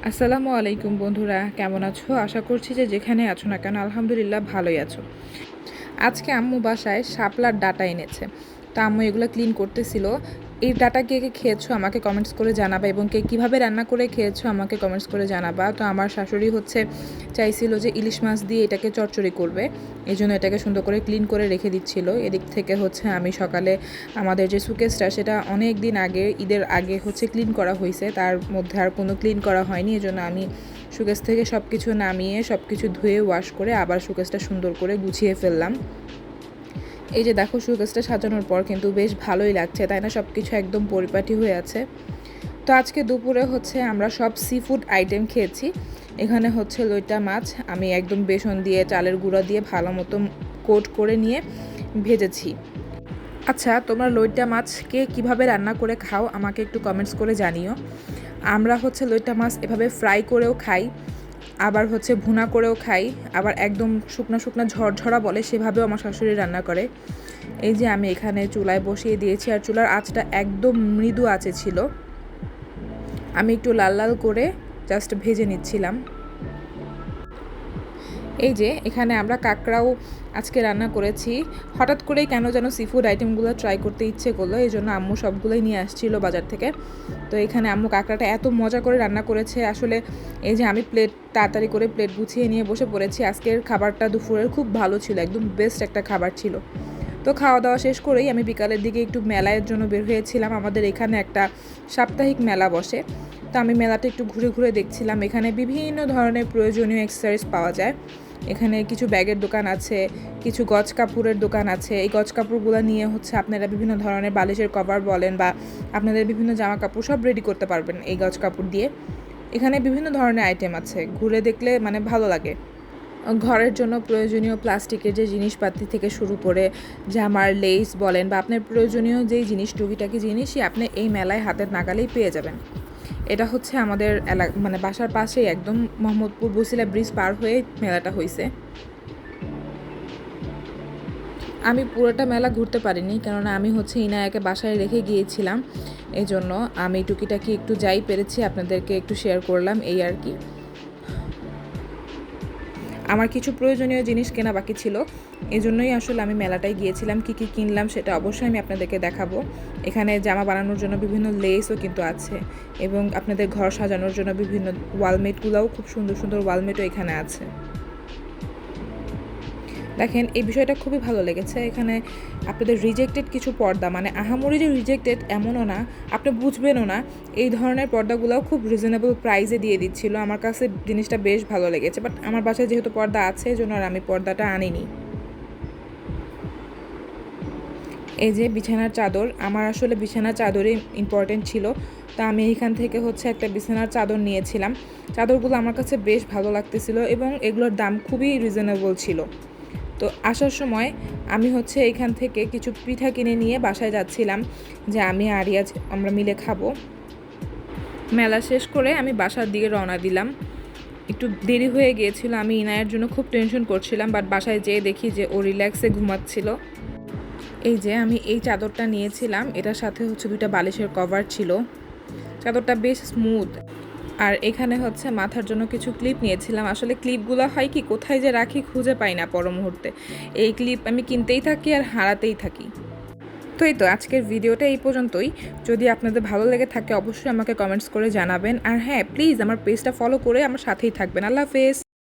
আসসালামু আলাইকুম বন্ধুরা, কেমন আছো? আশা করছি যে যেখানে আছো না কেন আলহামদুলিল্লাহ ভালোই আছো। আজকে আম্মু বাসায় শাপলার ডাটা এনেছে, তো আম্মু এগুলো ক্লিন করতেছিল। এই ডাটা কে কে খেয়েছো আমাকে কমেন্টস করে জানাবা, এবং কে কীভাবে রান্না করে খেয়েছো আমাকে কমেন্টস করে জানাবা। তো আমার শাশুড়ি চাইছিল যে ইলিশ মাছ দিয়ে এটাকে চচ্চড়ি করবে, এই জন্য এটাকে সুন্দর করে ক্লিন করে রেখে দিচ্ছিল। এদিক থেকে আমি সকালে আমাদের যে সুকেসটা সেটা অনেক দিন আগে, ঈদের আগে ক্লিন করা হয়েছে, তার মধ্যে আর কোনো ক্লিন করা হয়নি। এই জন্য আমি সুকেস থেকে সব কিছু নামিয়ে সব কিছু ধুয়ে ওয়াশ করে আবার সুকেসটা সুন্দর করে গুছিয়ে ফেললাম। এই যে দেখো, সুকেসটা সাজানোর পর কিন্তু বেশ ভালোই লাগছে, তাই না? সব কিছু একদম পরিপাটি হয়ে আছে। তো আজকে দুপুরে আমরা সব সি ফুড আইটেম খেয়েছি। এখানে লইটা মাছ আমি একদম বেসন দিয়ে চালের গুঁড়া দিয়ে ভালো মতো কোট করে নিয়ে ভেজেছি। আচ্ছা, তোমরা লইটা মাছকে কিভাবে রান্না করে খাও আমাকে একটু কমেন্টস করে জানিও। আমরা লইটা মাছ এভাবে ফ্রাই করেও খাই, আবার ভুনা করেও খাই, আবার একদম শুকনা শুকনা ঝরঝরা বলে সেভাবেও আমার শাশুড়ি রান্না করে। এই যে আমি এখানে চুলায় বসিয়ে দিয়েছি, আর চুলার আঁচটা একদম মৃদু আঁচে ছিল। আমি একটু লাল লাল করে জাস্ট ভেজে নিচ্ছিলাম। এই যে এখানে আমরা কাঁকড়াও আজকে রান্না করেছি। হঠাৎ করেই কেন যেন সি ফুড আইটেমগুলো ট্রাই করতে ইচ্ছে করলো, এই জন্য আম্মু সবগুলোই নিয়ে আসছিল বাজার থেকে। তো এখানে আম্মু কাঁকড়াটা এত মজা করে রান্না করেছে আসলে। এই যে আমি তাড়াতাড়ি করে প্লেট গুছিয়ে নিয়ে বসে পড়েছি। আজকের খাবারটা দুপুরের খুব ভালো ছিল, একদম বেস্ট একটা খাবার ছিল। তো খাওয়া দাওয়া শেষ করেই আমি বিকালের দিকে একটু মেলার জন্য বের হয়েছিলাম। আমাদের এখানে একটা সাপ্তাহিক মেলা বসে, তো আমি মেলাটা একটু ঘুরে ঘুরে দেখছিলাম। এখানে বিভিন্ন ধরনের প্রয়োজনীয় অ্যাক্সেসরিজ পাওয়া যায়। এখানে কিছু ব্যাগের দোকান আছে, কিছু গজ কাপড়ের দোকান আছে। এই গজ কাপড়গুলো নিয়ে আপনারা বিভিন্ন ধরনের বালিশের কভার বলেন বা আপনাদের বিভিন্ন জামা কাপড় সব রেডি করতে পারবেন এই গজ কাপড় দিয়ে। এখানে বিভিন্ন ধরনের আইটেম আছে, ঘুরে দেখলে ভালো লাগে। ঘরের জন্য প্রয়োজনীয় প্লাস্টিকের যে জিনিসপাতি থেকে শুরু করে জামার লেস বলেন বা আপনার প্রয়োজনীয় যেই জিনিস, টুকিটাকি জিনিসই আপনি এই মেলায় হাতের নাগালেই পেয়ে যাবেন। এটা আমাদের বাসার পাশেই, একদম মোহাম্মদপুর বসিলা ব্রিজ পার হয়ে মেলাটা হয়েছে। আমি পুরোটা মেলা ঘুরতে পারিনি, কেননা আমি ইনায়াকে বাসায় রেখে গিয়েছিলাম। এই জন্য আমি টুকিটাকি একটু যাই পেরেছি আপনাদেরকে একটু শেয়ার করলাম, এই আর কি। আমার কিছু প্রয়োজনীয় জিনিস কেনা বাকি ছিল, এই জন্যই আমি মেলাটায় গিয়েছিলাম। কী কী কিনলাম সেটা অবশ্যই আমি আপনাদেরকে দেখাবো। এখানে জামা বানানোর জন্য বিভিন্ন লেসও কিন্তু আছে, এবং আপনাদের ঘর সাজানোর জন্য বিভিন্ন ওয়ালমেটগুলোও, খুব সুন্দর সুন্দর ওয়ালমেটও এখানে আছে। দেখেন, এই বিষয়টা খুবই ভালো লেগেছে। এখানে আপনাদের রিজেক্টেড কিছু পর্দা, আহামরি যে রিজেক্টেড এমনও না, আপনি বুঝবেনও না, এই ধরনের পর্দাগুলোও খুব রিজনেবল প্রাইসে দিয়ে দিচ্ছিল। আমার কাছে জিনিসটা বেশ ভালো লেগেছে, বাট আমার বাসায় যেহেতু পর্দা আছে এই জন্য আর আমি পর্দাটা আনিনি। এই যে বিছানার চাদর, আমার বিছানার চাদরই ইম্পর্টেন্ট ছিল, তা আমি এখান থেকে একটা বিছানার চাদর নিয়েছিলাম। চাদরগুলো আমার কাছে বেশ ভালো লাগতেছিল এবং এগুলোর দাম খুবই রিজনেবল ছিল। তো আসার সময় আমি এখান থেকে কিছু পিঠা কিনে নিয়ে বাসায় যাচ্ছিলাম, যে আমি আর রিয়াজ আমরা মিলে খাবো। মেলা শেষ করে আমি বাসার দিকে রওনা দিলাম। একটু দেরি হয়ে গিয়েছিল, আমি ইনায়ের জন্য খুব টেনশন করছিলাম, বাট বাসায় যেয়ে দেখি যে ও রিল্যাক্সে ঘুমাচ্ছিল। এই যে আমি এই চাদরটা নিয়েছিলাম, এটার সাথে দুইটা বালিশের কভার ছিল। চাদরটা বেশ স্মুথ। আর এখানে মাথার জন্য কিছু ক্লিপ নিয়েছিলাম। আসলে ক্লিপগুলো হয় কি, কোথায় যে রাখি খুঁজে পাই না পর মুহূর্তে। এই ক্লিপ আমি কিনতেই থাকি আর হারাতেই থাকি। তো এই তো আজকের ভিডিওটা এই পর্যন্তই। যদি আপনাদের ভালো লেগে থাকে অবশ্যই আমাকে কমেন্টস করে জানাবেন। আর হ্যাঁ, প্লিজ আমার পেজটা ফলো করে আমার সাথেই থাকবেন। আল্লাহ হাফেজ।